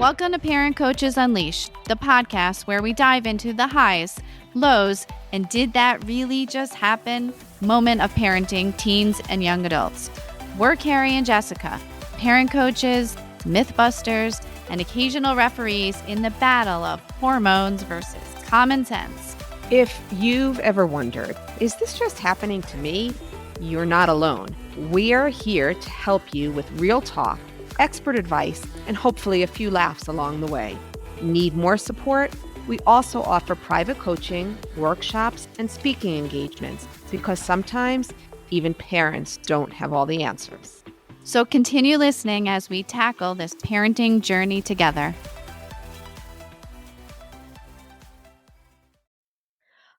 Welcome to Parent Coaches Unleashed, the podcast where we dive into the highs, lows, and did that really just happen moment of parenting teens and young adults. We're Carrie and Jessica, parent coaches, mythbusters, and occasional referees in the battle of hormones versus common sense. If you've ever wondered, is this just happening to me? You're not alone. We are here to help you with real talk, expert advice, and hopefully a few laughs along the way. Need more support? We also offer private coaching, workshops, and speaking engagements because sometimes even parents don't have all the answers. So continue listening as we tackle this parenting journey together.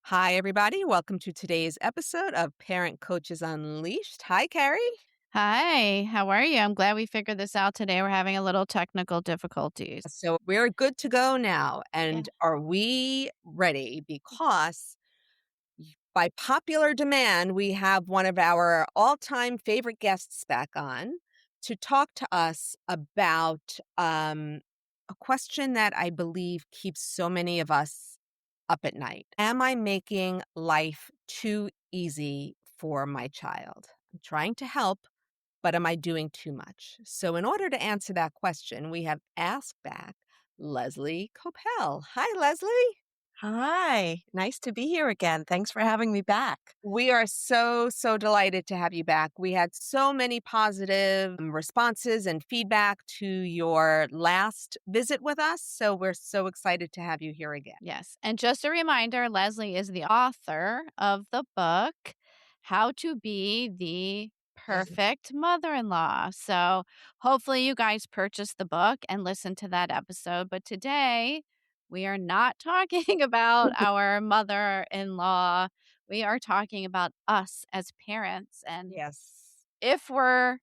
Hi, everybody. Welcome to today's episode of Parent Coaches Unleashed. Hi, Carrie. Hi, how are you? I'm glad we figured this out today. We're having a little technical difficulties. So we're good to go now. And are we ready? Because by popular demand, we have one of our all-time favorite guests back on to talk to us about a question that I believe keeps so many of us up at night. Am I making life too easy for my child? I'm trying to help, but am I doing too much? So in order to answer that question, we have asked back Lesley Koeppel. Hi, Lesley. Hi, nice to be here again. Thanks for having me back. We are so delighted to have you back. We had so many positive responses and feedback to your last visit with us. So we're so excited to have you here again. Yes. And just a reminder, Lesley is the author of the book, How to Be the Perfect Mother-in-Law. So hopefully you guys purchased the book and listened to that episode. But today we are not talking about our mother-in-law. We are talking about us as parents. And Yes. if we're,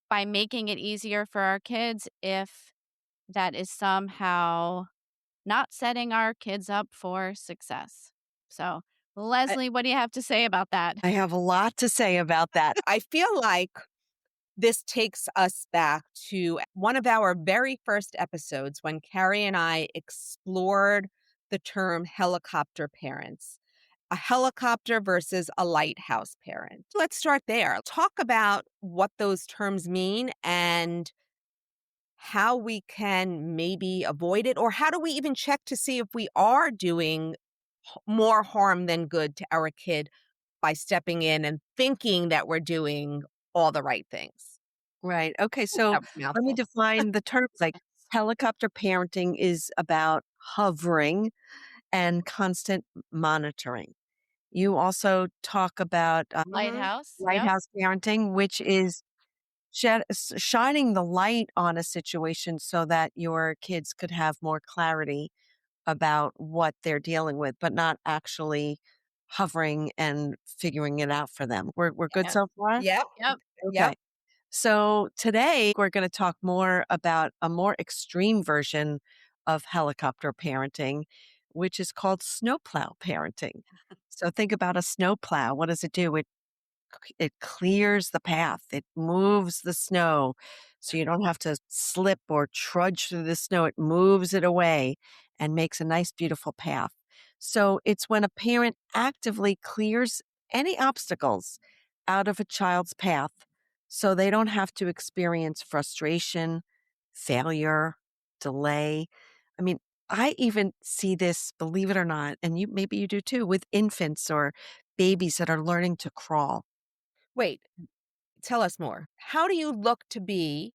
by making it easier for our kids, if that is somehow not setting our kids up for success. So, Lesley, what do you have to say about that? I have a lot to say about that. I feel like this takes us back to one of our very first episodes when Carrie and I explored the term helicopter parents, a helicopter versus a lighthouse parent. Let's start there. Talk about what those terms mean and how we can maybe avoid it, or how do we even check to see if we are doing more harm than good to our kid by stepping in and thinking that we're doing all the right things. Right. Okay. So That was a let me mouthful. define the terms. Like helicopter parenting is about hovering and constant monitoring. You also talk about Lighthouse. Yep. lighthouse parenting, which is shining the light on a situation so that your kids could have more clarity about what they're dealing with, but not actually hovering and figuring it out for them. We're good Yep. so far? Yep. Yep. Okay. Yep. So today we're going to talk more about a more extreme version of helicopter parenting, which is called snowplow parenting. So think about a snowplow. What does it do? It clears the path. It moves the snow so you don't have to slip or trudge through the snow. It moves it away and makes a nice, beautiful path. So it's when a parent actively clears any obstacles out of a child's path so they don't have to experience frustration, failure, delay. I mean, I even see this, believe it or not, and maybe you do too, with infants or babies that are learning to crawl. Wait, tell us more. How do you look to be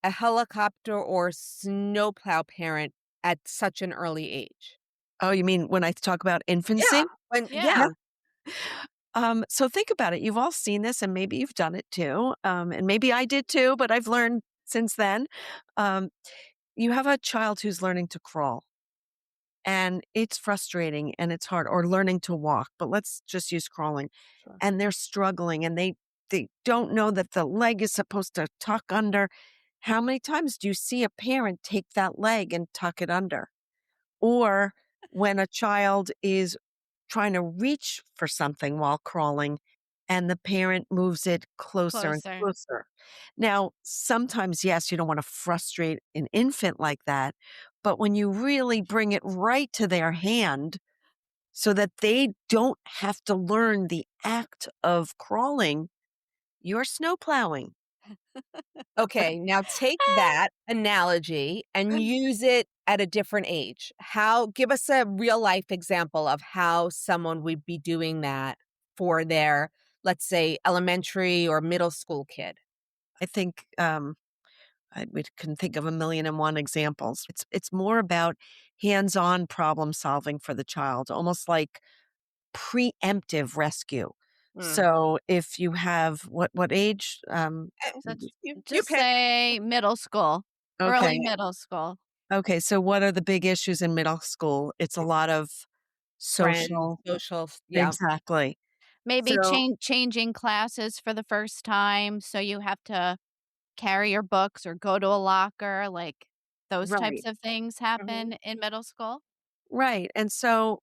a helicopter or snowplow parent at such an early age? Oh, you mean when I talk about infancy? Yeah. So think about it. You've all seen this and maybe you've done it too. And maybe I did too, but I've learned since then. Um, you have a child who's learning to crawl and it's frustrating and it's hard, or learning to walk, but let's just use crawling. Sure. And they're struggling and they don't know that the leg is supposed to tuck under. How many times do you see a parent take that leg and tuck it under? Or when a child is trying to reach for something while crawling and the parent moves it closer and Closer. closer. Now, sometimes, yes, you don't want to frustrate an infant like that, but when you really bring it right to their hand so that they don't have to learn the act of crawling, you're snowplowing. Okay, now take that analogy and use it at a different age. How give us a real life example of how someone would be doing that for their, let's say, elementary or middle school kid. I think we can think of a million and one examples. It's more about hands-on problem solving for the child, almost like preemptive rescue. Mm. So if you have what age? So You just pick say middle school, early Okay, middle school. okay. So what are the big issues in middle school? It's a lot of friends, social. social, yeah, Exactly. Maybe So changing classes for the first time, so you have to carry your books or go to a locker, like, those types right, of things mhm, happen in middle school? right. And so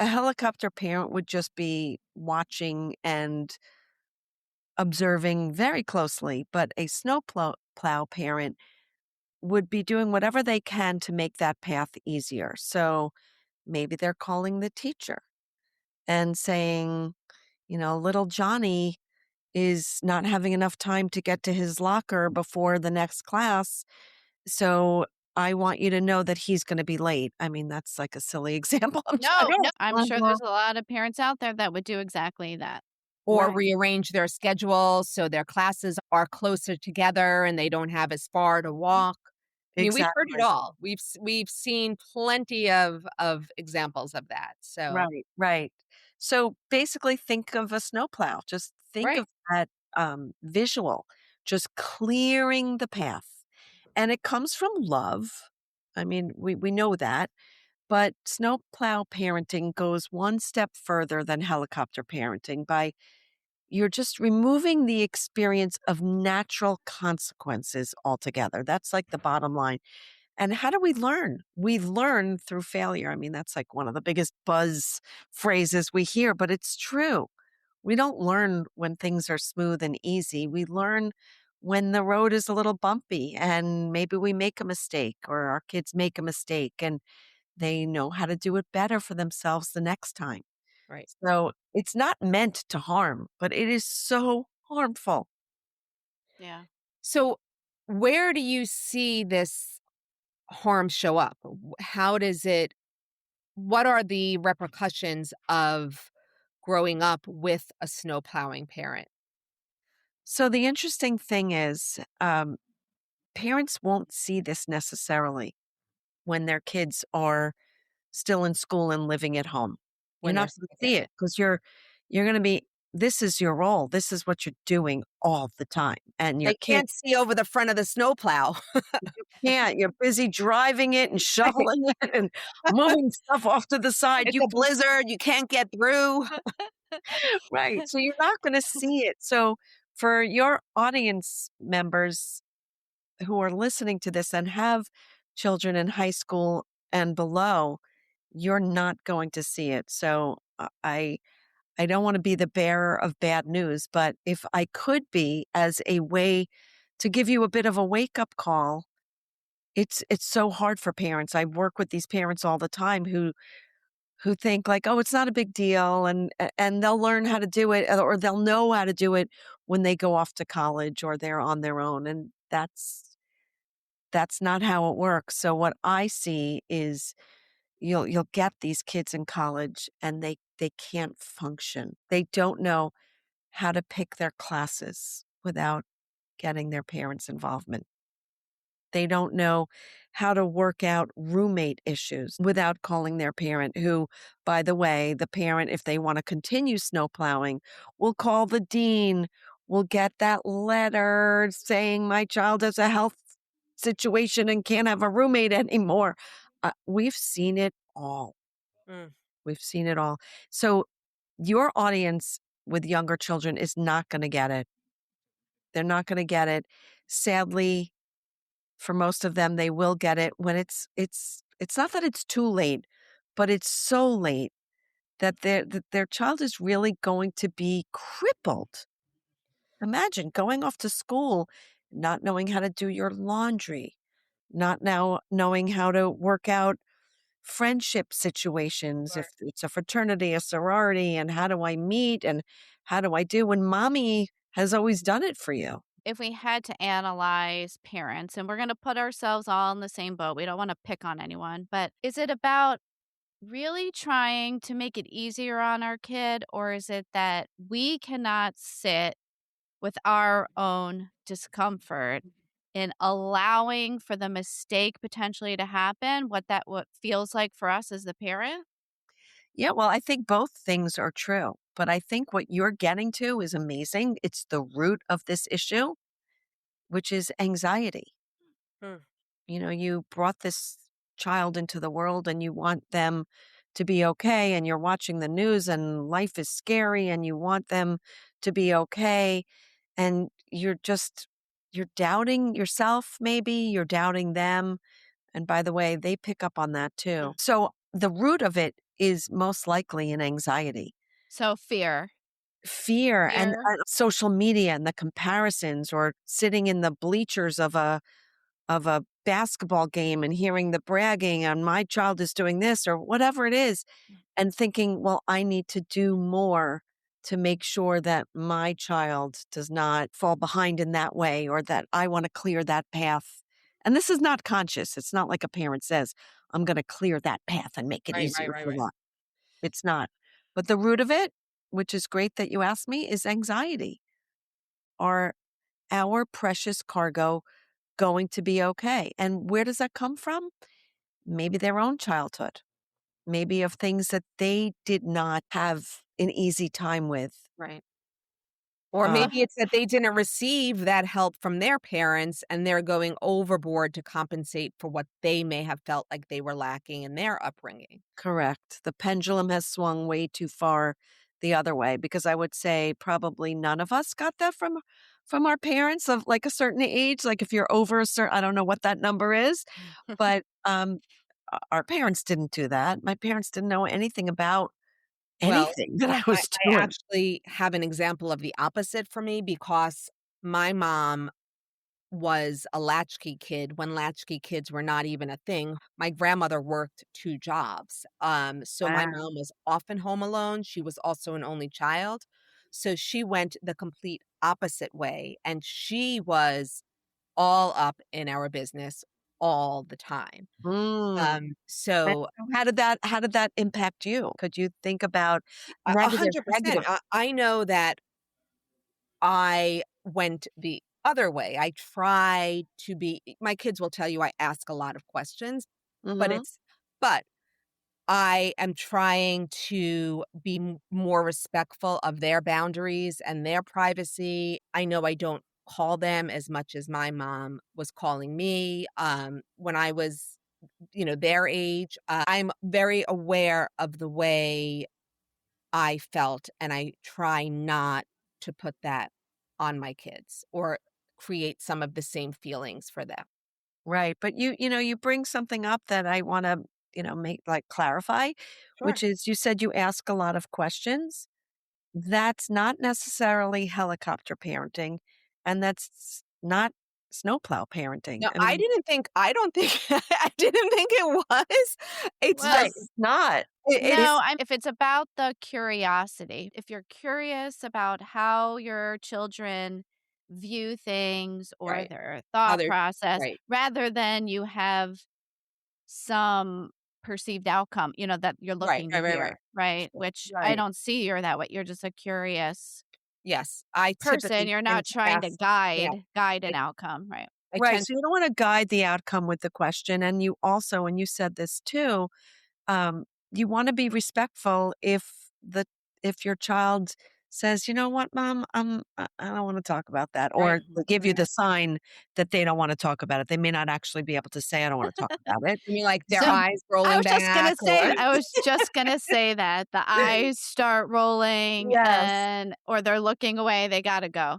a helicopter parent would just be watching and observing very closely, but a snowplow parent would be doing whatever they can to make that path easier. So maybe they're calling the teacher and saying, little Johnny is not having enough time to get to his locker before the next class. So I want you to know that he's going to be late. I mean, that's like a silly example. I No, don't no, I'm sure know. there's a lot of parents out there that would do exactly that. or Right. rearrange their schedules so their classes are closer together and they don't have as far to walk. I mean, we've heard it Exactly. all. We've seen plenty of examples of that. So, Right. Right. So basically, think of a snowplow. Just think right. of that visual, just clearing the path. And it comes from love. I mean, we know that. But snowplow parenting goes one step further than helicopter parenting by you're just removing the experience of natural consequences altogether. That's like the bottom line. And how do we learn? We learn through failure. I mean, that's like one of the biggest buzz phrases we hear, but it's true. We don't learn when things are smooth and easy. We learn when the road is a little bumpy and maybe we make a mistake or our kids make a mistake and they know how to do it better for themselves the next time. Right. So it's not meant to harm, but it is so harmful. Yeah. So, where do you see this harm show up? How does it what are the repercussions of growing up with a snow plowing parent? So the interesting thing is, parents won't see this necessarily when their kids are still in school and living at home. You're When they're not going to see okay. it because you're going to be. This is your role. This is what you're doing all the time, and your They kid can't see over the front of the snowplow. can't. You're busy driving it and Right. shoveling it and moving stuff off to the side. It's You a blizzard, you can't get through. right. So you're not going to see it. So for your audience members who are listening to this and have children in high school and below, you're not going to see it. So I don't want to be the bearer of bad news, but if I could be as a way to give you a bit of a wake up call, it's so hard for parents. I work with these parents all the time who think like, "Oh, it's not a big deal," and they'll learn how to do it or they'll know how to do it when they go off to college or they're on their own, and that's not how it works. So what I see is you'll get these kids in college and they can't function. They don't know how to pick their classes without getting their parents' involvement. They don't know how to work out roommate issues without calling their parent, who, by the way, the parent, if they want to continue snowplowing, will call the dean, will get that letter saying my child has a health situation and can't have a roommate anymore. We've seen it all. Mm. We've seen it all. So your audience with younger children is not going to get it. They're not going to get it. Sadly, for most of them, they will get it when it's not that it's too late, but it's so late that their child is really going to be crippled. Imagine going off to school, not knowing how to do your laundry, not now knowing how to work out friendship situations, if it's a fraternity, a sorority, and how do I meet and how do I do when mommy has always done it for you? If we had to analyze parents, and we're going to put ourselves all in the same boat, we don't want to pick on anyone, but is it about really trying to make it easier on our kid, or is it that we cannot sit with our own discomfort in allowing for the mistake potentially to happen, what feels like for us as the parent? Yeah, well, I think both things are true, but I think what you're getting to is amazing. It's the root of this issue, which is anxiety. Hmm. You brought this child into the world and you want them to be okay, and you're watching the news and life is scary and you want them to be okay, and you're doubting yourself, maybe you're doubting them. And by the way, they pick up on that too. So the root of it is most likely an anxiety, So fear, and fear. social media and the comparisons, or sitting in the bleachers of a basketball game and hearing the bragging and my child is doing this or whatever it is, and thinking, well, I need to do more to make sure that my child does not fall behind in that way, or that I want to clear that path. And this is not conscious. It's not like a parent says, I'm going to clear that path and make it Right, easier right, right, for right. them. It's not. But the root of it, which is great that you asked me, is anxiety. Are our precious cargo going to be okay? And where does that come from? Maybe their own childhood, maybe of things that they did not have an easy time with. Right. Or Uh, maybe it's that they didn't receive that help from their parents and they're going overboard to compensate for what they may have felt like they were lacking in their upbringing. Correct. The pendulum has swung way too far the other way, because I would say probably none of us got that from our parents of like a certain age. Like if you're over a certain, I don't know what that number is, but our parents didn't do that. My parents didn't know anything about Well, anything that I I was I doing. actually have an example of the opposite for me because my mom was a latchkey kid when latchkey kids were not even a thing. My grandmother worked 2 jobs. So my Wow. mom was often home alone. She was also an only child. So she went the complete opposite way, and she was all up in our business all the time. Mm. And So so how did that impact you? Could you think about negative 100%. negative I know that I went the other way. I try to be my kids will tell you I ask a lot of questions, but Mhm. it's but I am trying to be more respectful of their boundaries and their privacy. I know I don't call them as much as my mom was calling me when I was, their age. I'm very aware of the way I felt, and I try not to put that on my kids or create some of the same feelings for them. Right, but you bring something up that I wanna, make like clarify, Sure. which is you said you ask a lot of questions. That's not necessarily helicopter parenting, and that's not snowplow parenting. No, I mean, I don't think I didn't think it was. It's Well, right, just it's not. it's no, I'm if it's about the curiosity, if you're curious about how your children view things or right. their How thought they're process, right, rather than you have some perceived outcome, that you're right, looking to right, right, right. hear, right? Sure. Which I Right, don't see you're that way. You're just a curious Yes, I person. typically You're tend not to trying to ask yeah, guide I an outcome, right? I right, tend so you don't wanna guide the outcome with the question, and you also, and you said this too, um, you wanna be respectful if your child says, "You know what, mom? I don't wanna talk about that," right, or they give you the sign that they don't wanna talk about it. They may not actually be able to say, "I don't wanna talk about it." you mean like their So Some eyes rolling back or I was just gonna say that the eyes start rolling Yes. and or they're looking away, they gotta go.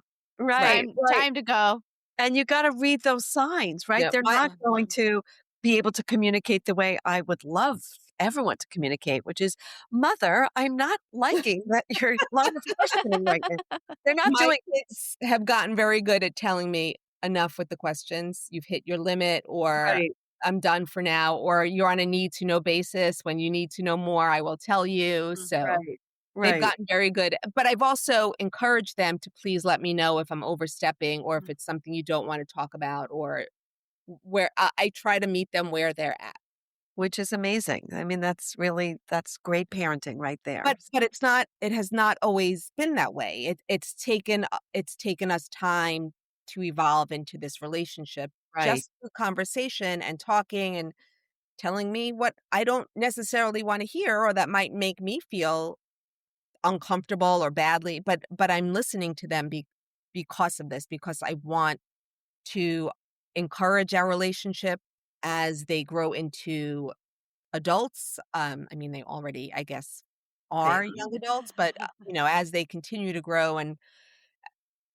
right. Right, right, Time to go. and you gotta read those signs, right? Yeah, They're my not going to be able to communicate the way I would love everyone to communicate, which is, "Mother, I'm not liking that your line of questioning right now." They're not My doing kids have gotten very good at telling me, "Enough with the questions. You've hit your limit," or right, "I'm done for now," or "You're on a need to know basis. When you need to know more, I will tell you." So right, they've right. gotten very good, but I've also encouraged them to please let me know if I'm overstepping or if Mhm. it's something you don't wanna talk about or where I try to meet them where they're at. Which is amazing. I mean, that's great parenting right there. But it has not always been that way. It's taken us time to evolve into this relationship Right. just through conversation and talking and telling me what I don't necessarily wanna hear or that might make me feel uncomfortable or badly, but I'm listening to them because of this, because I want to encourage our relationship as they grow into adults. I mean, they already, I guess, They are young adults, but, as they continue to grow and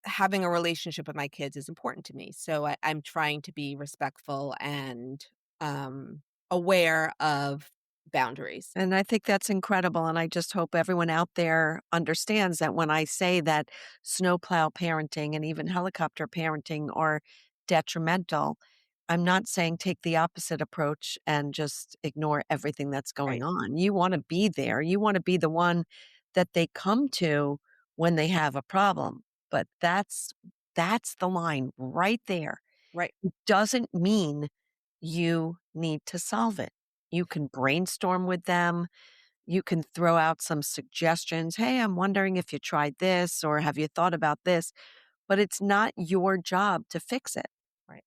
having a relationship with my kids is important to me. So I'm trying to be respectful and aware of boundaries. And I think that's incredible, and I just hope everyone out there understands that when I say that snowplow parenting and even helicopter parenting are detrimental, I'm not saying take the opposite approach and just ignore everything that's going Right, on. You wanna be there, you wanna be the one that they come to when they have a problem, but that's the line right there. right, It doesn't mean you need to solve it. You can brainstorm with them. You can throw out some suggestions. Hey, I'm wondering if you tried this or have you thought about this? But it's not your job to fix it. right.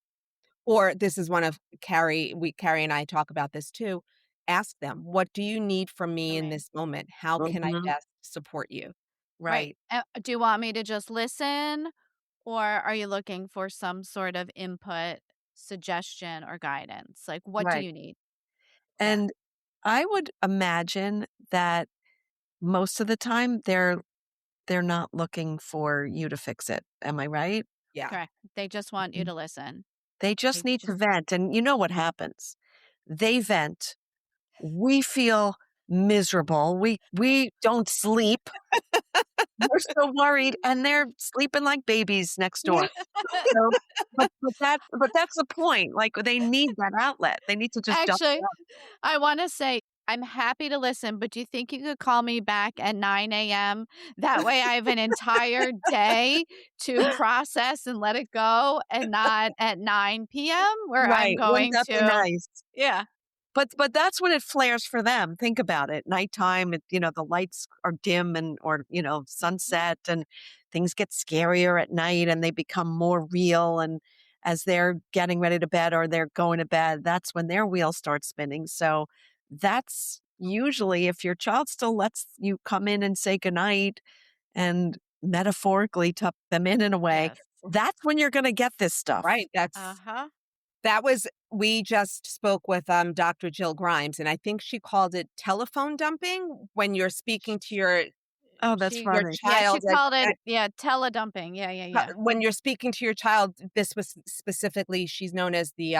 Or this is one of Carrie and I talk about this too. Ask them, "What do you need from For me in me. this moment? How can I Mhm. best support you?" Right. Right, Do you want me to just listen, or are you looking for some sort of input, suggestion, or guidance? Like, what do right. you need? Yeah. And I would imagine that most of the time they're not looking for you to fix it. Am I right? Yeah. Correct. They just want you Mhm. to listen. They just They need to just vent. And you know what happens? They vent. We feel miserable. We don't sleep. We're so worried, and they're sleeping like babies next door. So, but that's the point, like, they need that outlet. They need to just dump it Actually, out. I wanna say, I'm happy to listen, but do you think you could call me back at 9 a.m.? That way I have an entire day to process and let it go and not at 9 p.m. where I'm Right, wouldn't going that be to. nice? Yeah. But that's when it flares for them. Think about it. Nighttime, the lights are dim and or, sunset and things get scarier at night and they become more real and as they're getting ready to bed or they're going to bed, that's when their wheels start spinning. So that's usually if your child still lets you come in and say goodnight and metaphorically tuck them in a way, Yes. that's when you're going to get this stuff. Right, that's Uh-huh. that was we just spoke with, Dr. Jill Grimes, and I think she called it telephone dumping when you're speaking to Oh, that's She your funny. yeah, she child called it, yeah, teledumping. Yeah, yeah, yeah. when you're speaking to your child, this was specifically she's known as the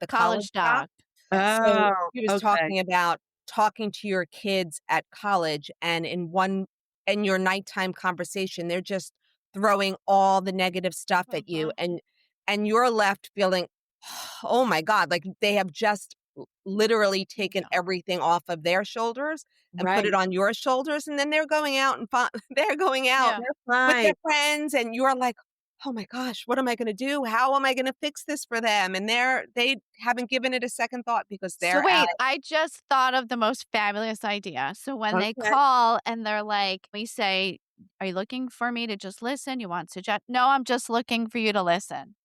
college College doc. dog. Yes. So, Oh, she was okay. talking about talking to your kids at college, and in your nighttime conversation, they're just throwing all the negative stuff at you, Mhm. and you're left feeling, "Oh my god," like they have just literally taken Yeah. everything off of their shoulders and put it Right. on your shoulders, and then they're going out and they're going out Yeah. with their Right. friends, and you're like, "Oh my gosh, what am I gonna do? How am I gonna fix this for them?" And they haven't given it a second thought because So they're wait, out. I just thought of the most fabulous idea. So when they Okay. call and they're like, we say, "Are you looking for me to just listen? You want suggest?" "No, I'm just looking for you to listen."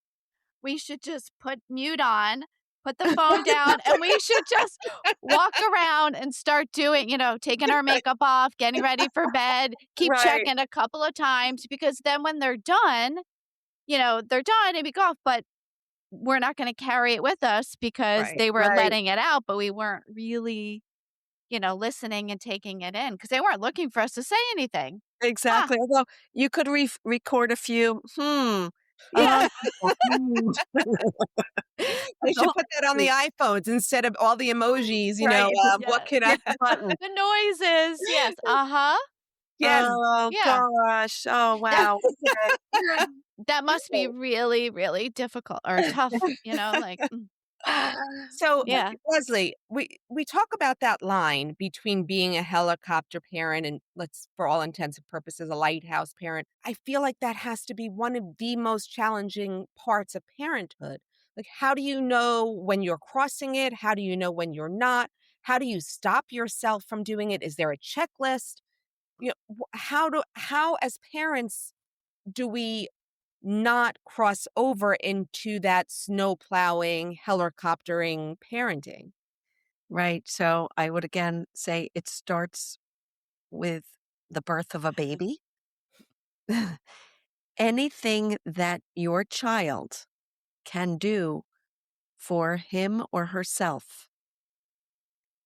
We should just put mute on, put the phone down, and we should just walk around and start doing, taking our makeup off, getting ready for bed, keep Right. checking a couple of times because then when they're done, they're done and we go off, but we're not gonna carry it with us because Right. they were Right. letting it out, but we weren't really, listening and taking it in because they weren't looking for us to say anything. Huh. Exactly. Although you could record a few, Yeah. Mm. They should So put that on the sweet. iPhones instead of all the emojis, Right, what Yes. can I hit the button. The noises, yes, uh-huh. Yes. Oh Yeah. gosh. Oh, That wow. Okay. that must be really, really difficult or tough, like, So, yeah. Leslie, we talk about that line between being a helicopter parent and let's for all intents and purposes a lighthouse parent. I feel like that has to be one of the most challenging parts of parenthood. Like how do you know when you're crossing it? How do you know when you're not? How do you stop yourself from doing it? Is there a checklist? How as parents do we not cross over into that snow plowing, helicoptering parenting? Right. So I would again say it starts with the birth of a baby. Anything that your child can do for him or herself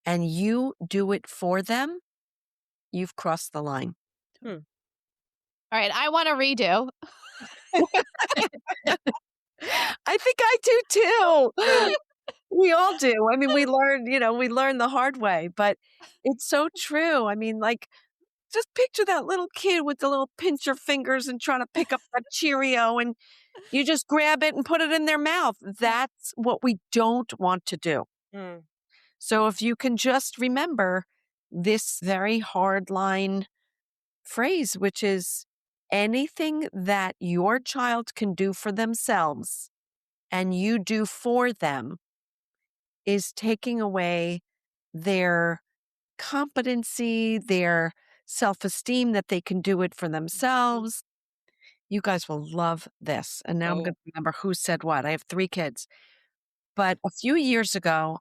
and you do it for them, you've crossed the line. Hmm. Alright, I want to redo. I think I do too. We all do. I mean, we learn the hard way, but it's so true. I mean, like, just picture that little kid with the little pincher fingers and trying to pick up that Cheerio and you just grab it and put it in their mouth. That's what we don't want to do. Mm. So if you can just remember this very hard line phrase, which is anything that your child can do for themselves and you do for them is taking away their competency, their self esteem that they can do it for themselves. You guys will love this. And now I'm going Oh. to remember who said what. I have 3 kids. But a few years ago,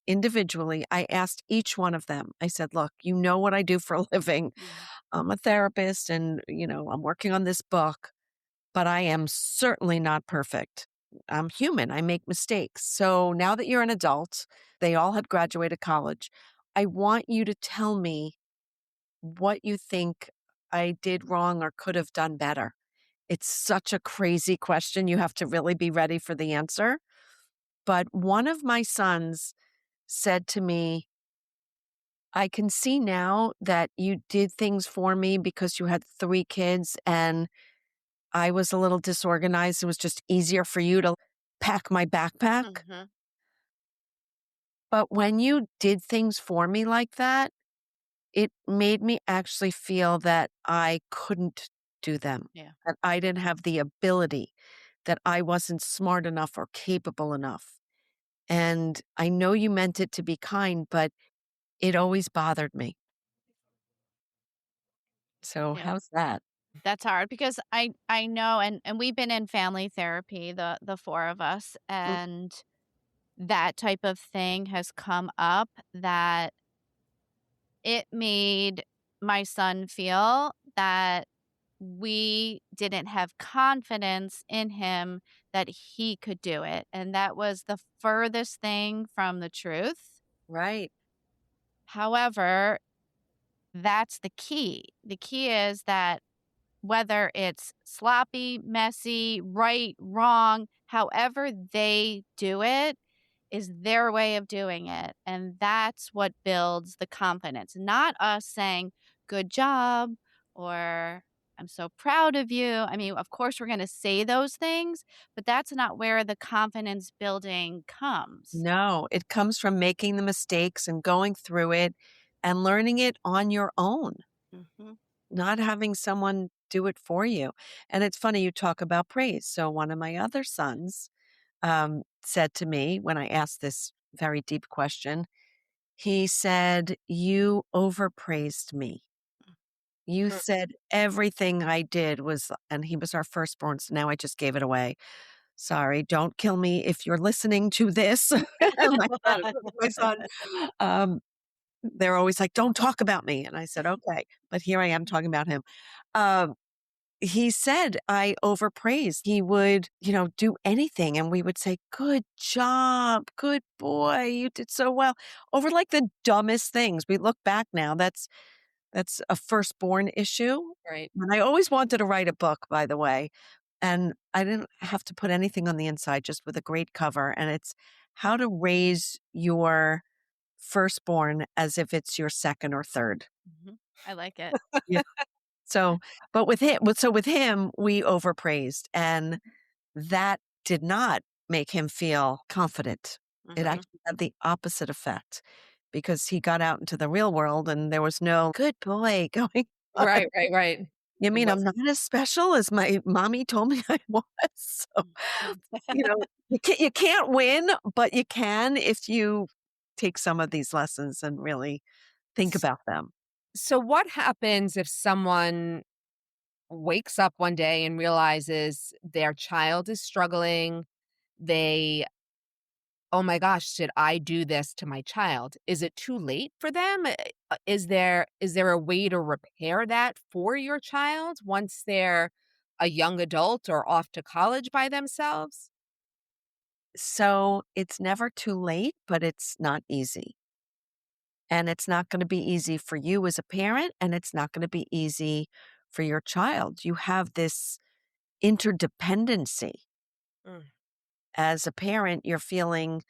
individually, I asked each one of them, I said, look, you know what I do for a living. Mhm. I'm a therapist and, I'm working on this book, but I am certainly not perfect. I'm human. I make mistakes. So now that you're an adult, they all had graduated college. I want you to tell me what you think I did wrong or could have done better. It's such a crazy question. You have to really be ready for the answer. But one of my sons said to me, I can see now that you did things for me because you had 3 kids and I was a little disorganized. It was just easier for you to pack my backpack. Mhm. But when you did things for me like that, it made me actually feel that I couldn't do them, Yeah. that I didn't have the ability, that I wasn't smart enough or capable enough. And I know you meant it to be kind, but it always bothered me. So Yeah. how's that? That's hard because I know and we've been in family therapy, the 4 of us, Mm, and that type of thing has come up that it made my son feel that we didn't have confidence in him that he could do it, and that was the furthest thing from the truth. right. However, that's the key. The key is that whether it's sloppy, messy, right, wrong, however they do it is their way of doing it. And that's what builds the confidence, not us saying, good job or I'm so proud of you. I mean, of course, we're going to say those things, but that's not where the confidence building comes. No, it comes from making the mistakes and going through it and learning it on your own, Hmm. not having someone do it for you. And it's funny you talk about praise. So one of my other sons said to me when I asked this very deep question, he said, you overpraised me. You said everything I did was, and he was our firstborn. So now I just gave it away. Sorry, don't kill me if you're listening to this. My son, they're always like, don't talk about me. And I said, okay. But here I am talking about him. Um, he said I overpraised. He would, do anything. And we would say, good job. Good boy. You did so well over like the dumbest things. We look back now. That's a firstborn issue. Right. And I always wanted to write a book, by the way, And I didn't have to put anything on the inside, just with a great cover. And it's how to raise your firstborn as if it's your second or third. I like it. Yeah. So, but with him, we overpraised, and that did not make him feel confident. It Mhm. actually had the opposite effect because he got out into the real world and there was no good boy going on. Right, right, right. You It mean I'm wasn't. not as special as my mommy told me I was? So, you know, you can't win, but you can if you take some of these lessons and really think S about them. So what happens if someone wakes up one day and realizes their child is struggling? They, "Oh my gosh, should I do this to my child?" Is it too late for them? Is there a way to repair that for your child once they're a young adult or off to college by themselves? So it's never too late, but it's not easy. And it's not going to be easy for you as a parent, and it's not going to be easy for your child. You have this interdependency. Mm, As a parent, you're feeling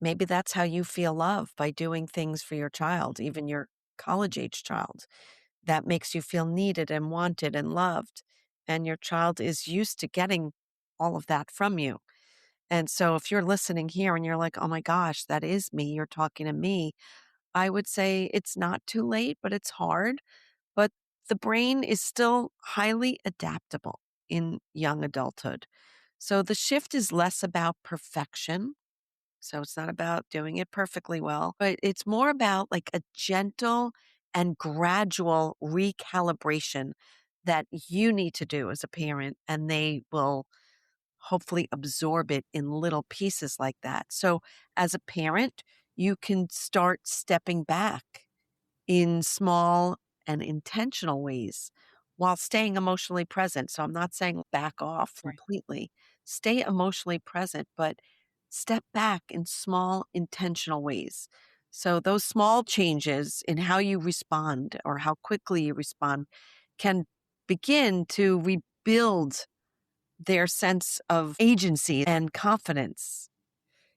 maybe that's how you feel love by doing things for your child, even your college age child. That makes you feel needed and wanted and loved. And your child is used to getting all of that from you. And so if you're listening here and you're like, oh my gosh, that is me, you're talking to me, I would say it's not too late, but it's hard. But the brain is still highly adaptable in young adulthood. So the shift is less about perfection. So it's not about doing it perfectly well, but it's more about like a gentle and gradual recalibration that you need to do as a parent, and they will hopefully absorb it in little pieces like that. So as a parent, you can start stepping back in small and intentional ways while staying emotionally present. So I'm not saying back off right. completely, stay emotionally present, but step back in small, intentional ways. So those small changes in how you respond or how quickly you respond can begin to rebuild their sense of agency and confidence.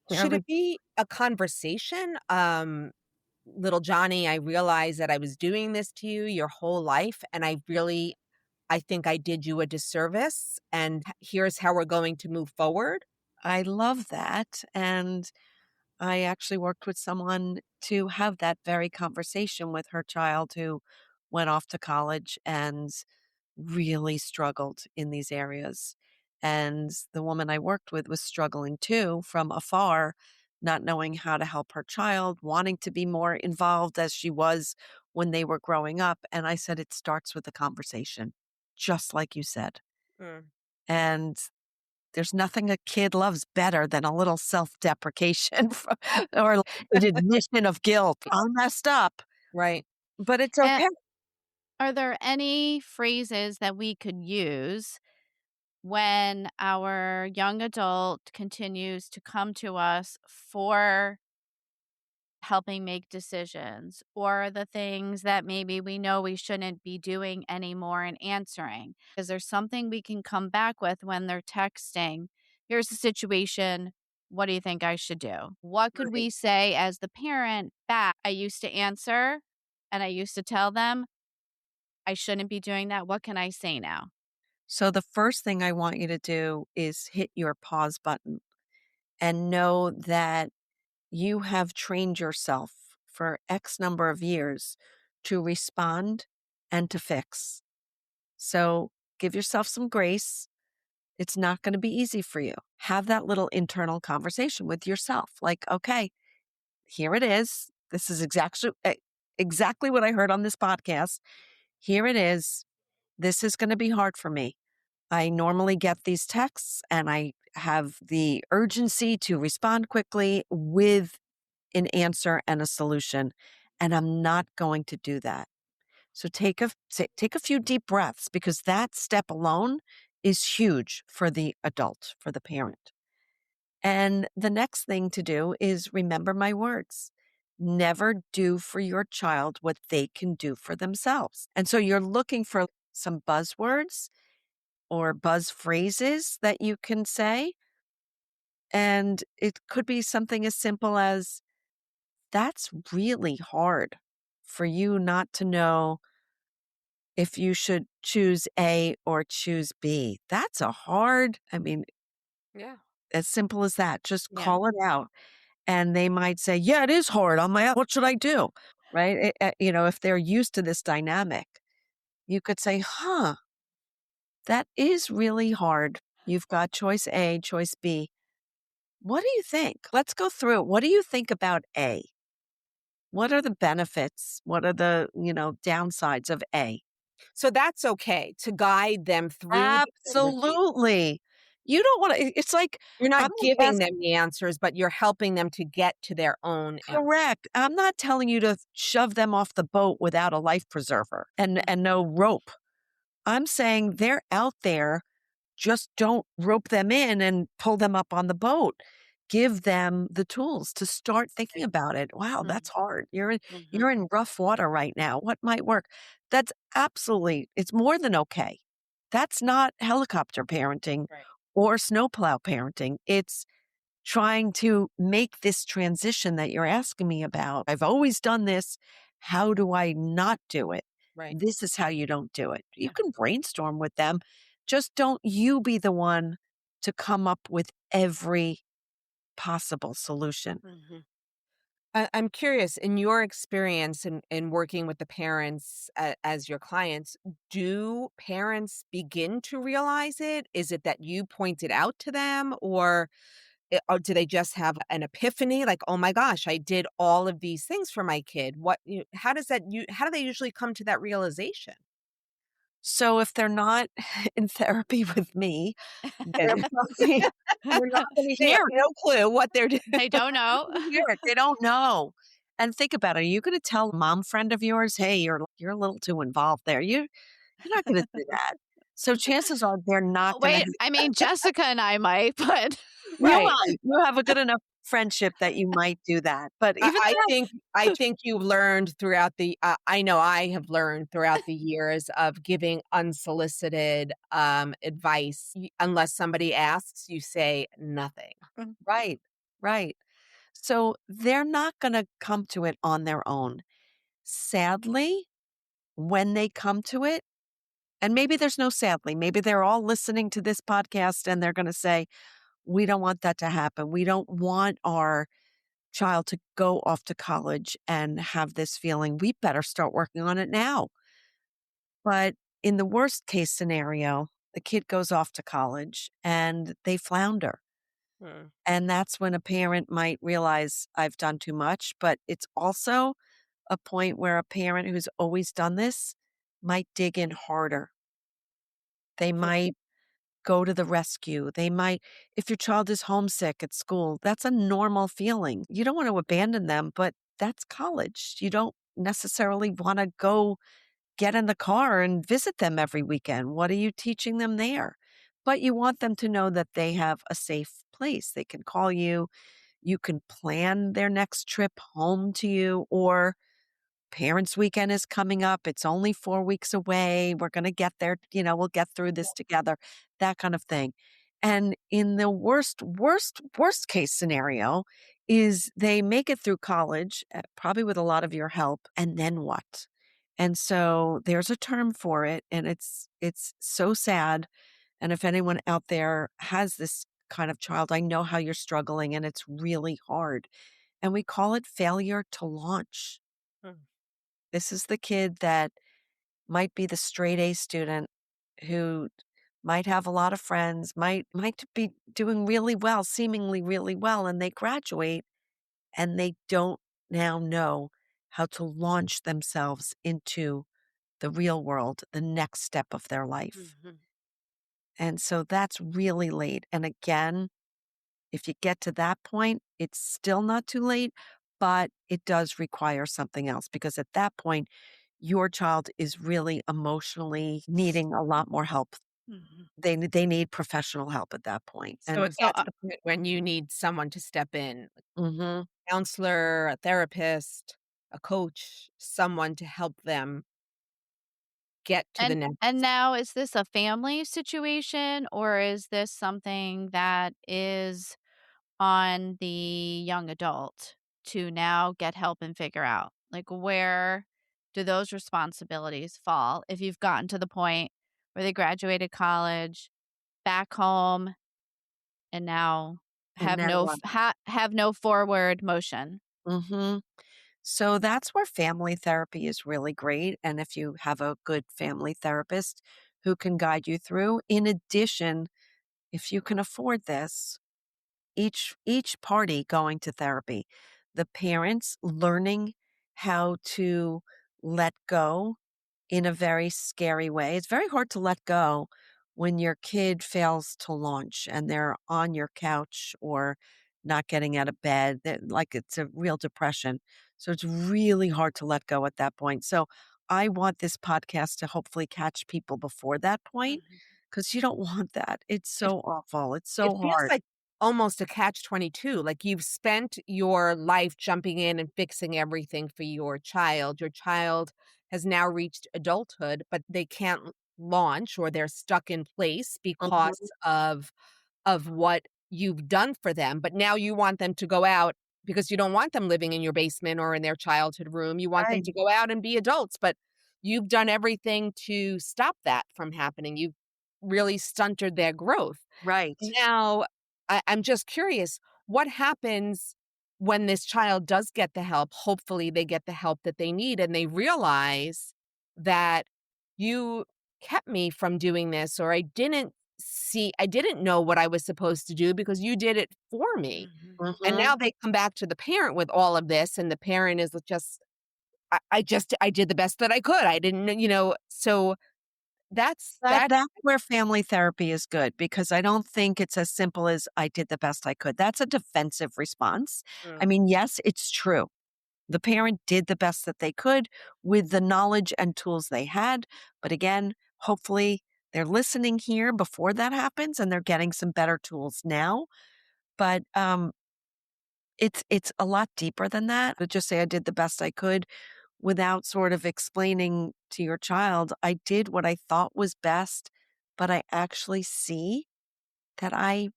They're Should like, it be a conversation? Little Johnny, I realized that I was doing this to you your whole life, and I think I did you a disservice, and here's how we're going to move forward. I love that. And I actually worked with someone to have that very conversation with her child who went off to college and really struggled in these areas. And the woman I worked with was struggling too from afar, not knowing how to help her child, wanting to be more involved as she was when they were growing up. And I said, it starts with a conversation, just like you said. Mm. And there's nothing a kid loves better than a little self-deprecation or an admission of guilt. I messed up, Right. but it's And okay. are there any phrases that we could use when our young adult continues to come to us for helping make decisions or the things that maybe we know we shouldn't be doing anymore and answering? Is there something we can come back with when they're texting? Here's the situation. What do you think I should do? What could Right. we say as the parent back? I used to answer and I used to tell them I shouldn't be doing that. What can I say now? So the first thing I want you to do is hit your pause button and know that you have trained yourself for X number of years to respond and to fix. So give yourself some grace. It's not going to be easy for you. Have that little internal conversation with yourself. Like, okay, here it is. This is exactly what I heard on this podcast. Here it is. This is going to be hard for me. I normally get these texts and I have the urgency to respond quickly with an answer and a solution. And I'm not going to do that. So take a few deep breaths because that step alone is huge for the adult, for the parent. And the next thing to do is remember my words. Never do for your child what they can do for themselves. And so you're looking for some buzzwords or buzz phrases that you can say. And it could be something as simple as, that's really hard for you not to know if you should choose A or choose B. That's a hard, I mean, Yeah. as simple as that. Just Yeah. call it out. And they might say, yeah, it is hard. I'm like, what should I do? Right. If they're used to this dynamic, you could say, huh, that is really hard. You've got choice A, choice B. What do you think? Let's go through it. What do you think about A? What are the benefits? What are the, downsides of A? So that's okay to guide them through the conversation. Absolutely. You don't wanna it's like, You're I'm not not giving ask them the answers, but you're helping them to get to their own answer. correct. I'm not telling you to shove them off the boat without a life preserver and no rope. I'm saying they're out there, just don't rope them in and pull them up on the boat. Give them the tools to start thinking Right. about it. Wow, Mhm, that's hard. You're in mhm. you're in rough water right now. What might work? That's absolutely it's more than okay. That's not helicopter parenting Right. or snowplow parenting. It's trying to make this transition that you're asking me about. I've always done this. How do I not do it? Right. This is how you don't do it. You Yeah. can brainstorm with them. Just don't you be the one to come up with every possible solution. Mhm. I'm curious, in your experience in working with the parents as your clients, do parents begin to realize it? Is it that you point it out to them, or do they just have an epiphany like, "Oh my gosh, I did all of these things for my kid." How do they usually come to that realization? So if they're not in therapy with me, they're Okay. probably they're not going to They have hear no clue what they're doing. They don't know. hear it. They don't know. And think about it. Are you going to tell a mom friend of yours, "Hey, you're a little too involved there." You're not going to do that. So chances are they're not going to. Wait, I mean, Jessica and I might, but You Right. might. You have a good enough friendship that you might do that. But I even I that, think I think you learned throughout the I know I have learned throughout the years of giving unsolicited, advice. Y Unless somebody asks, you say nothing. right, right. So they're not going to come to it on their own. Sadly, when they come to it, and maybe there's no sadly, maybe they're all listening to this podcast and they're going to say, we don't want that to happen. We don't want our child to go off to college and have this feeling. We better start working on it now. But in the worst case scenario, the kid goes off to college and they flounder. Mm, And that's when a parent might realize I've done too much. But it's also a point where a parent who's always done this might dig in harder. They hmm, might go to the rescue. They might, if your child is homesick at school, that's a normal feeling. You don't want to abandon them, but that's college. You don't necessarily want to go get in the car and visit them every weekend. What are you teaching them there? But you want them to know that they have a safe place. They can call you. You can plan their next trip home to you, or parents' weekend is coming up. It's only 4 weeks away. We're going to get there. We'll get through this together, that kind of thing. And in the worst case scenario is they make it through college, probably with a lot of your help. And then what? And so there's a term for it. And it's so sad. And if anyone out there has this kind of child, I know how you're struggling and it's really hard. And we call it failure to launch. mm, This is the kid that might be the straight A student who might have a lot of friends, might be doing really well, seemingly really well, and they graduate and they don't now know how to launch themselves into the real world, the next step of their life. mhm. And so that's really late. And again, if you get to that point, it's still not too late, but it does require something else because at that point, your child is really emotionally needing a lot more help. Mhm. They need professional help at that point. So And it so, gets to the point when you need someone to step in, mhm, counselor, a therapist, a coach, someone to help them get to the And next. now is this a family situation, or is this something that is on the young adult to now get help and figure out? Like, where do those responsibilities fall if you've gotten to the point where they graduated college, back home, and now And have now no what? have no forward motion? Mhm. So that's where family therapy is really great, and if you have a good family therapist who can guide you through, in addition, if you can afford this, each party going to therapy, the parents learning how to let go in a very scary way. It's very hard to let go when your kid fails to launch and they're on your couch or not getting out of bed. Like it's a real depression. So it's really hard to let go at that point. So I want this podcast to hopefully catch people before that point Mhm. because you don't want that. It's It so awful. It's it so feels hard. like almost a catch-22, like you've spent your life jumping in and fixing everything for your child. Your child has now reached adulthood, but they can't launch or they're stuck in place because Mhm. of what you've done for them, but now you want them to go out because you don't want them living in your basement or in their childhood room. You want them Right. to go out and be adults, but you've done everything to stop that from happening. You've really stunted their growth. Right. Now, I'm just curious, what happens when this child does get the help? Hopefully, they get the help that they need and they realize that you kept me from doing this, or I didn't know what I was supposed to do because you did it for me. Mhm. And Mhm. now they come back to the parent with all of this, and the parent is just, I did the best that I could. I didn't, so That that. that's where family therapy is good because I don't think it's as simple as "I did the best I could." That's a defensive response. I Mm, mean, yes, it's true. The parent did the best that they could with the knowledge and tools they had, but again, hopefully, they're listening here before that happens and they're getting some better tools now, but, it's a lot deeper than that to just say, "I did the best I could," without sort of explaining to your child, "I did what I thought was best, but I actually see that I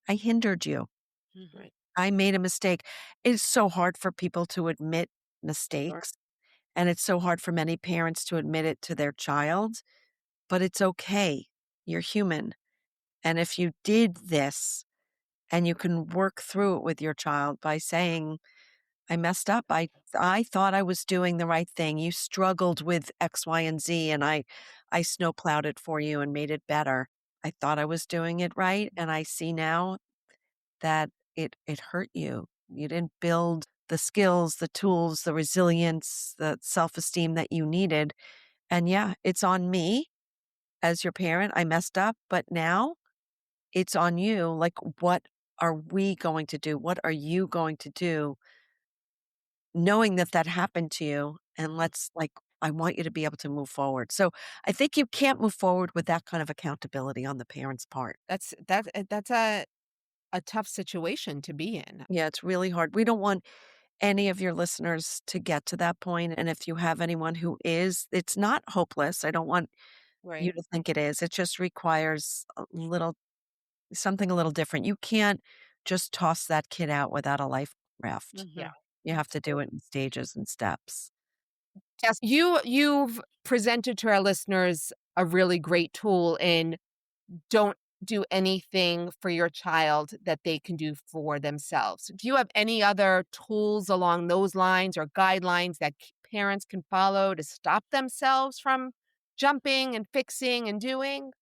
hindered you. Mhm. right, I made a mistake." It's so hard for people to admit sure. mistakes, and it's so hard for many parents to admit it to their child, but it's okay. You're human, and if you did this and you can work through it with your child by saying, I messed up. I thought I was doing the right thing. You struggled with X, Y, and Z, and I snowplowed it for you and made it better. I thought I was doing it right, and I see now that it hurt you. You didn't build the skills, the tools, the resilience, the self-esteem that you needed. And yeah, it's on me as your parent. I messed up, but now it's on you. Like, what are we going to do? What are you going to do knowing that that happened to you, and let's like I want you to be able to move forward. So, I think you can't move forward with that kind of accountability on the parent's part. That's a tough situation to be in. Yeah, it's really hard. We don't want any of your listeners to get to that point, and if you have anyone who is, it's not hopeless. I don't want you Right. to think it is. It just requires a little something a little different. You can't just toss that kid out without a life raft. Yeah. Mhm. You have to do Absolutely. it in stages and steps. Yes, you've presented to our listeners a really great tool in don't do anything for your child that they can do for themselves. Do you have any other tools along those lines or guidelines that parents can follow to stop themselves from jumping and fixing and doing?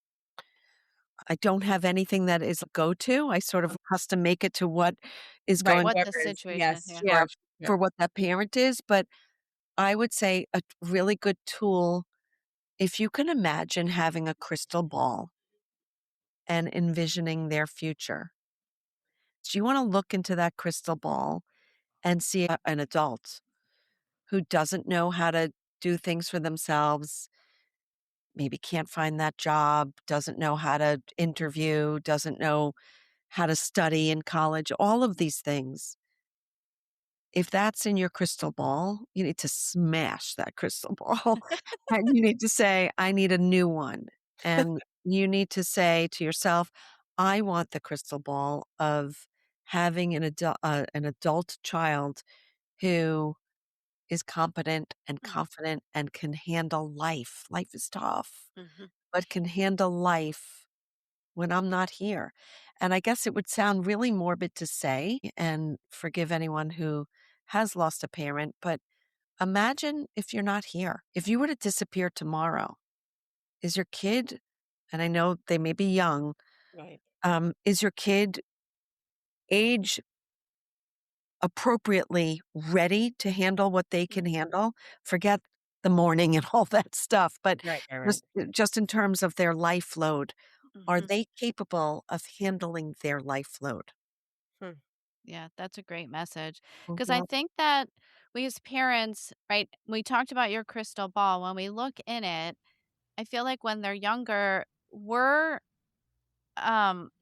I don't have anything that is a go-to. I sort of custom make it to what is Right, going What the whatever is situation, yes, yeah. yeah, yeah. for what that parent is, but I would say a really good tool, if you can imagine having a crystal ball and envisioning their future. Do you wanna look into that crystal ball and see an adult who doesn't know how to do things for themselves, maybe can't find that job, doesn't know how to interview, doesn't know how to study in college, all of these things. if that's in your crystal ball, you need to smash that crystal ball and you need to say, I need a new one. And you need to say to yourself, I want the crystal ball of having an adult child who is competent and Mm, confident and can handle life. Life is tough, mhm. but can handle life when I'm not here. And I guess it would sound really morbid to say, and forgive anyone who has lost a parent, but imagine if you're not here. If you were to disappear tomorrow, is your kid, and I know they may be young, Right. is your kid age appropriately ready to handle what they can Mm. handle? Forget the mourning and all that stuff, but Right, right, right. just in terms of their life load, are Mhm, they capable of handling their life load? hmm, Yeah, that's a great message. Because I Mhm, think that we as parents, right, we talked about your crystal ball. When we look in it, I feel like when they're younger, we're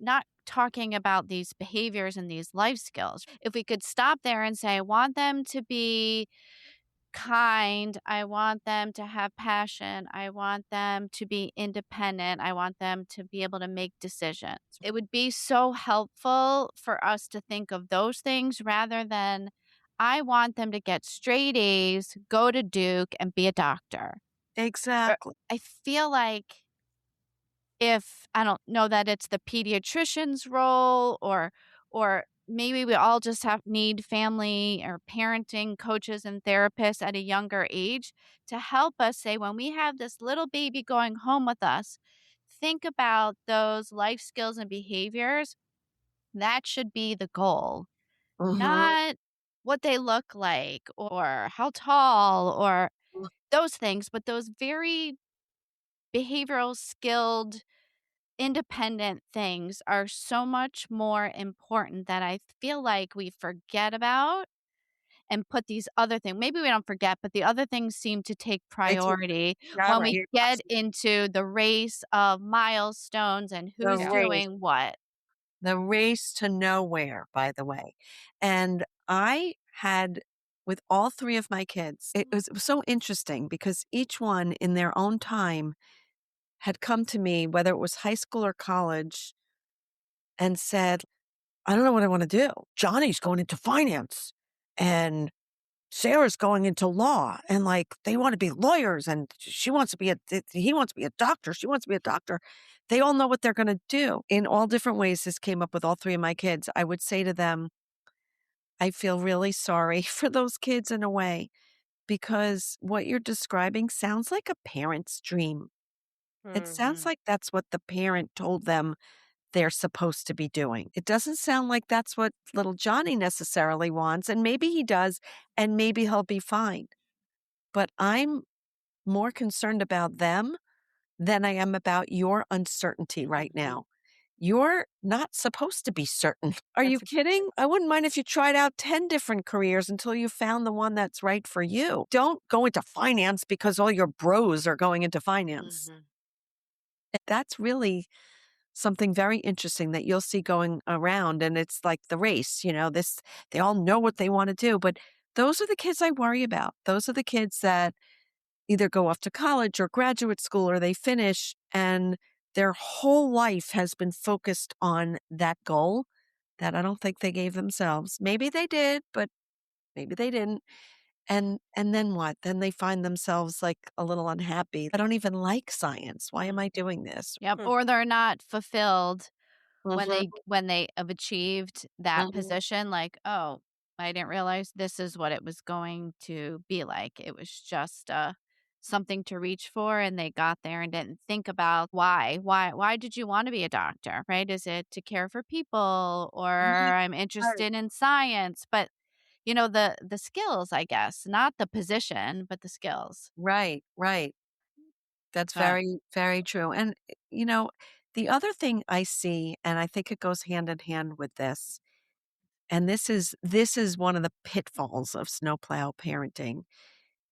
not talking about these behaviors and these life skills. If we could stop there and say, I want them to be kind, I want them to have passion, I want them to be independent, I want them to be able to make decisions. It would be so helpful for us to think of those things rather than I want them to get straight A's, go to Duke, and be a doctor. exactly. I feel like if I don't know that it's the pediatrician's role or maybe we all just have need family or parenting coaches and therapists at a younger age to help us say when we have this little baby going home with us, think about those life skills and behaviors. That should be the goal, Mhm. not what they look like or how tall or those things, but those very behavioral skilled independent things are so much more important that I feel like we forget about and put these other things maybe we don't forget, but the other things seem to take They take priority yeah, when right. we You're get absolutely into the race of milestones and the who's race doing what. the race to nowhere, by the way. And I had with all 3 of my kids, it was so interesting because each one in their own time had come to me, whether it was high school or college, and said, "I don't know what I wanna do. Johnny's going into finance, and Sarah's going into law, and, like, they wanna be lawyers, and she wants to be a he wants to be a doctor, she wants to be a doctor." They all know what they're gonna do. In all different ways, this came up with all 3 of my kids. I would say to them, "I feel really sorry for those kids in a way, because what you're describing sounds like a parent's dream. It sounds mhm. like that's what the parent told them they're supposed to be doing. It doesn't sound like that's what little Johnny necessarily wants, and maybe he does, and maybe he'll be fine. But I'm more concerned about them than I am about your uncertainty right Mhm. now. You're not supposed to be certain. Are you That's exactly kidding? I wouldn't mind if you tried out 10 different careers until you found the one that's right for you. Don't go into finance because all your bros are going into finance. mhm. That's really something very interesting that you'll see going around, and it's like the race, this they all know what they want to do, but those are the kids I worry about. Those are the kids that either go off to college or graduate school or they finish and their whole life has been focused on that goal that I don't think they gave themselves. Maybe they did, but maybe they didn't. And then what? Then they find themselves like a little unhappy. I don't even like science. Why am Mm, I doing this? Yep, hmm, or they're not fulfilled Mhm, when they have achieved that mhm, position, like, "Oh, I didn't realize this is what it was going to be like." It was just, something to reach for, and they got there and didn't think about why. Why did you wanna be a doctor, right? Is it to care for people or right, I'm right, interested in science? But, the skills, I guess, not the position, but the skills. right, right. That's But very, very true. And, the other thing I see, and I think it goes hand in hand with this, and this is one of the pitfalls of snowplow parenting,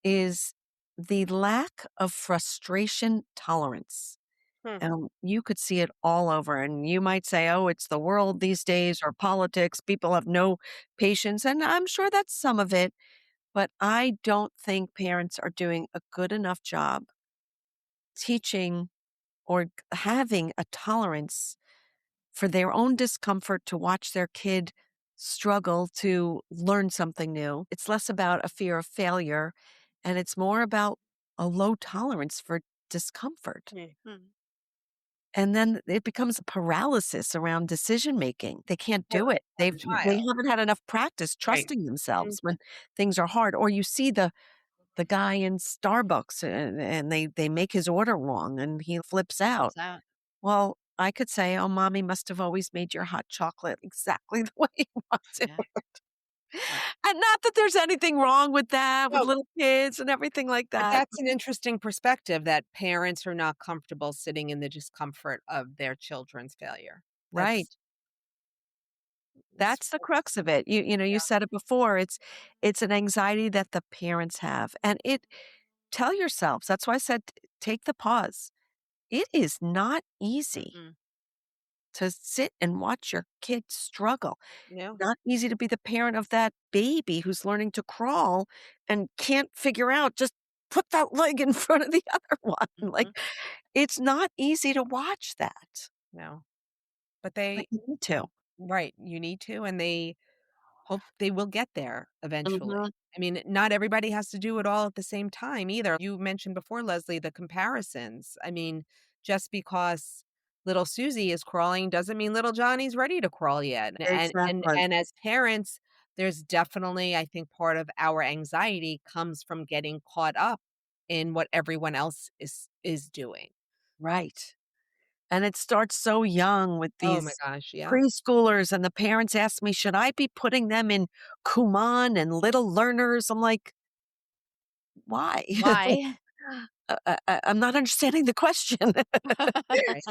is the lack of frustration tolerance. Hmm. You could see it all over. And you might say, oh, it's the world these days or politics. People have no patience. And I'm sure that's some of it. But I don't think parents are doing a good enough job teaching or having a tolerance for their own discomfort to watch their kid struggle to learn something new. It's less about a fear of failure and it's more about a low tolerance for discomfort. Mhm. And then it becomes a paralysis around decision making. They can't For do it. our They child. haven't had enough practice Right. trusting Mhm. themselves when things are hard. Or you see the guy in Starbucks and they make his order wrong and he flips out. Flips out. Well, I could say, "Oh, mommy must have always made your hot chocolate exactly the way you want Yeah. it." Right. And not that there's anything wrong with that, with No, little kids and everything like but that. that's an interesting perspective that parents are not comfortable sitting in the discomfort of their children's failure. Right. That's That's the crux of it. You yeah. said it before. It's an anxiety that the parents have. And tell yourselves, that's why I said take the pause. It is not easy Mm-mm. to sit and watch your kid struggle. No. Not easy to be the parent of that baby who's learning to crawl and can't figure out just put that leg in front of the other one. Like Mhm. it's not easy to watch that. No. But But they you need to. right, you need to, and they hope they will get there eventually. Mhm. I mean, not everybody has to do it all at the same time either. You mentioned before, Leslie, the comparisons. I mean, just because little Susie is crawling doesn't mean little Johnny's ready to crawl yet. And and Exactly. and as parents, there's definitely, I think, part of our anxiety comes from getting caught up in what everyone else is doing. Right. And it starts so young with Oh my these gosh, yeah. preschoolers, and the parents ask me, "Should I be putting them in Kumon and Little Learners?" I'm like, "Why?" Why? I'm not understanding the question. Right.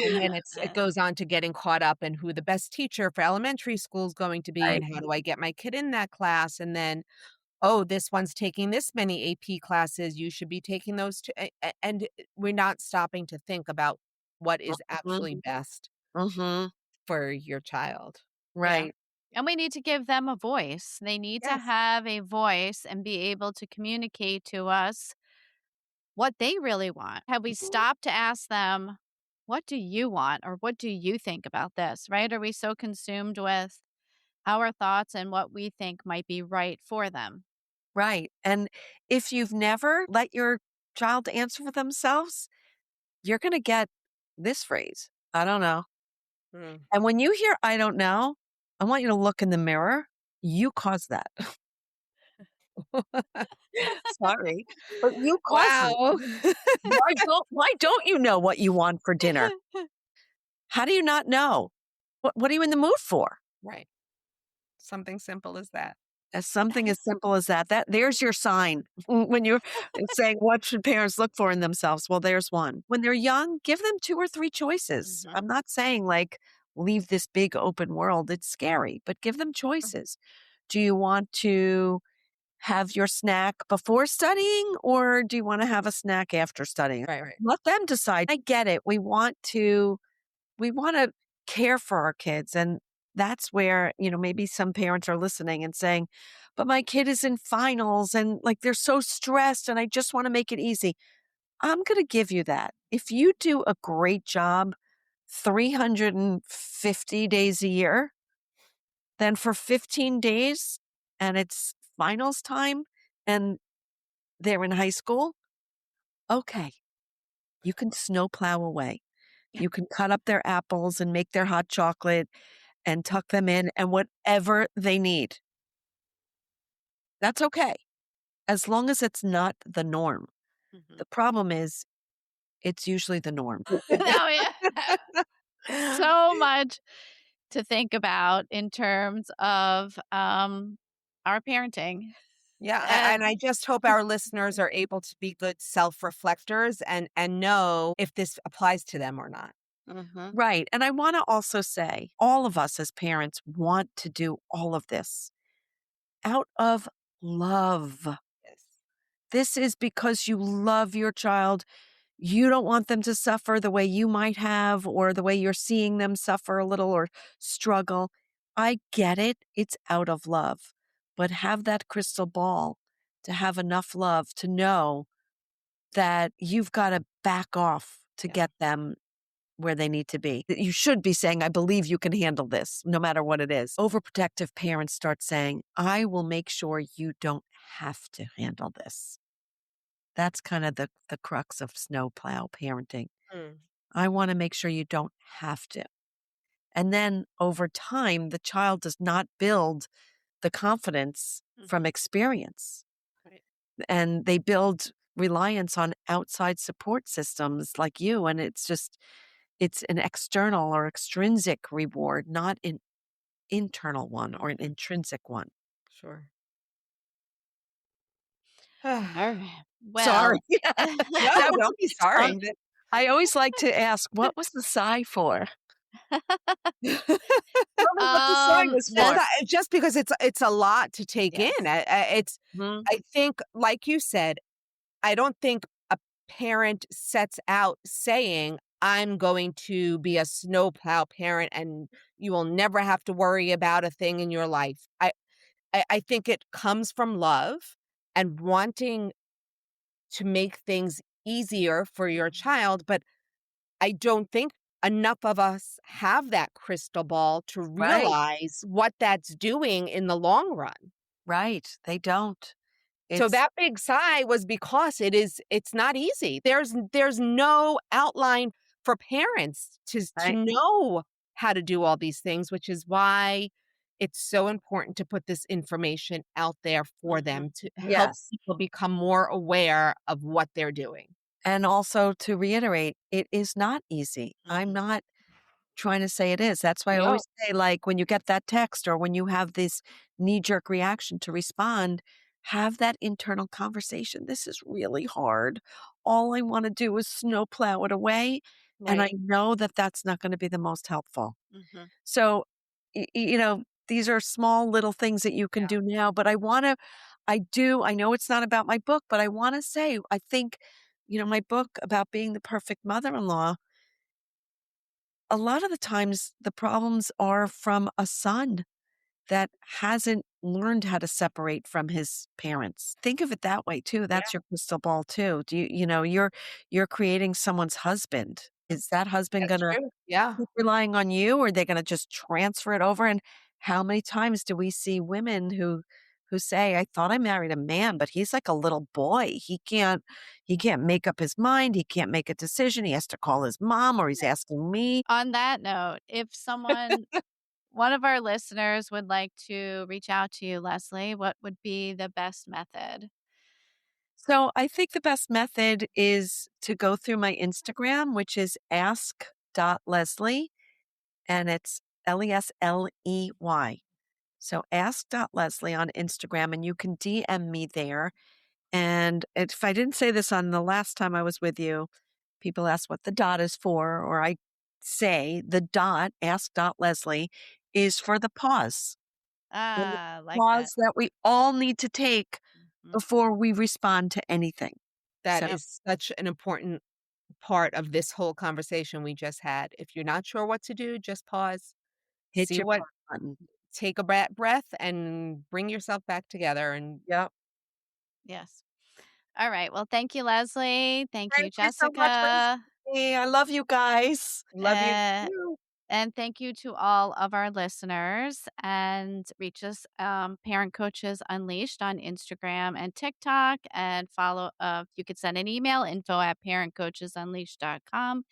And then it goes on to getting caught up in who the best teacher for elementary school is going to be Right. and how do I get my kid in that class, and then, "Oh, this one's taking this many AP classes, you should be taking those too," and we're not stopping to think about what is Mhm. actually best Mhm. for your child. Yeah. Right. And we need to give them a voice. They need to Yes. have a voice and be able to communicate to us what they really want. Have we Mhm. stopped to ask them, what do you want? Or what do you think about this? Right? Are we so consumed with our thoughts and what we think might be right for them? Right. And if you've never let your child answer for themselves, you're gonna get this phrase, "I don't know." Mm. And when you hear "I don't know," I want you to look in the mirror. You caused that. Sorry, but you caused it. Wow. Why don't you know what you want for dinner? How do you not know? What are you in the mood for? Right. Something simple as that. As something as simple as that there's your sign when you're saying, "What should parents look for in themselves?" Well, there's one. When they're young, give them 2 or 3 choices. Mhm. I'm not saying, like, leave this big open world, it's scary, but give them choices. Do you want to have your snack before studying, or do you wanna have a snack after studying? Right, right. Let them decide. I get it. We wanna care for our kids, and that's where, maybe some parents are listening and saying, "But my kid is in finals and, like, they're so stressed, and I just wanna make it easy." I'm gonna give you that. If you do a great job 350 days a year, then for 15 days and it's finals time and they're in high school, okay, you can snowplow away. You can cut up their apples and make their hot chocolate and tuck them in and whatever they need. That's okay, as long as it's not the norm. Mhm. The problem is it's usually the norm. No, yeah. So much to think about in terms of our parenting. Yeah, and And I just hope our listeners are able to be good self-reflectors and know if this applies to them or not. Mhm. Right, and I wanna also say, all of us as parents want to do all of this out of love. Yes. This is because you love your child. you don't want them to suffer the way you might have, or the way you're seeing them suffer a little or struggle. I get it. It's out of love, but have that crystal ball to have enough love to know that you've got to back off to Yeah. get them where they need to be. You should be saying, I believe you can handle this, no matter what it is. Overprotective parents start saying, I will make sure you don't have to handle this. That's kind of the crux of snowplow parenting. Mm. I want to make sure you don't have to. And then over time, the child does not build the confidence from Mhm. experience. Right. And they build reliance on outside support systems like you. And it's an external or extrinsic reward, not an internal one or an intrinsic one. Sure. All right. Sorry. Well, No, That was don't be uh, sorry. I always like to ask, what was the sigh for? Tell me what the sigh was The for. this just because it's a lot to take in. yes. It's Mhm. I think, like you said, I don't think a parent sets out saying, "I'm going to be a snowplow parent, and you will never have to worry about a thing in your life." I think it comes from love and wanting to make things easier for your child, but I don't think enough of us have that crystal ball to Right, realize what that's doing in the long run. right. They don't. So It's that big sigh was because it's not easy. There's no outline for parents to right. know how to do all these things, which is why it's so important to put this information out there for Mhm. them to help Yes. people become more aware of what they're doing. And also to reiterate, it is not easy. I'm Mhm. not trying to say it is. That's why I No. always say, like, when you get that text or when you have this knee-jerk reaction to respond, have that internal conversation. This is really hard. All I wanna do is snowplow it away, and I Right. know that that's not gonna be the most helpful. Mhm. So, these are small little things that you can Yeah. do now, but I know it's not about my book, but I wanna say, I think, my book about being the perfect mother-in-law, a lot of the times the problems are from a son that hasn't learned how to separate from his parents. Think of it that way too. Yeah, That's your crystal ball too. You're creating someone's husband. Is that husband that's gonna true. Yeah. keep relying on you, or are they gonna just transfer it over? And how many times do we see women who say, I thought I married a man, but he's like a little boy. He can't make up his mind, he can't make a decision. He has to call his mom or he's asking me. On that note, if one of our listeners would like to reach out to you, Leslie, what would be the best method? So I think the best method is to go through my Instagram, which is ask.leslie, and it's Lesley. So ask.leslie on Instagram, and you can DM me there. And if I didn't say this on the last time I was with you, people ask what the dot is for, or I say the dot, ask.leslie, is for the pause. And the Like that. pause that we all need to take Mhm. before we respond to anything. That So is such an important part of this whole conversation we just had. If you're not sure what to do, just pause, hit see your what pause button. take a breath and bring yourself back together and Yep. Yes. All right. Well, thank you, Leslie. Thank you, Thank you so much for listening Jessica. to me. I love you guys. love you Uh, too. and thank you to all of our listeners. And reach us, Parent Coaches Unleashed on Instagram and TikTok. And follow, you could send an email info at parentcoachesunleashed.com.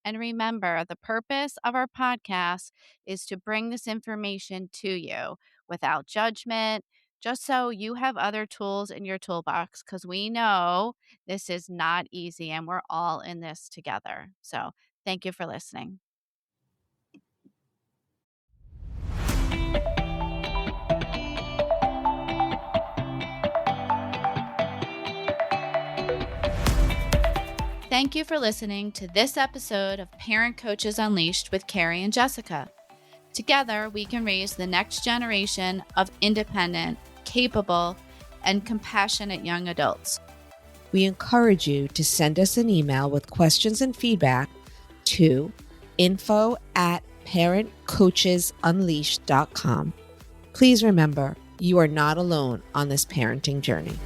And remember, the purpose of our podcast is to bring this information to you without judgment, just so you have other tools in your toolbox, because we know this is not easy and we're all in this together. So, thank you for listening. Thank you for listening to this episode of Parent Coaches Unleashed with Carrie and Jessica. Together, we can raise the next generation of independent, capable, and compassionate young adults. we encourage you to send us an email with questions and feedback to info@parentcoachesunleashed.com. Please remember, you are not alone on this parenting journey.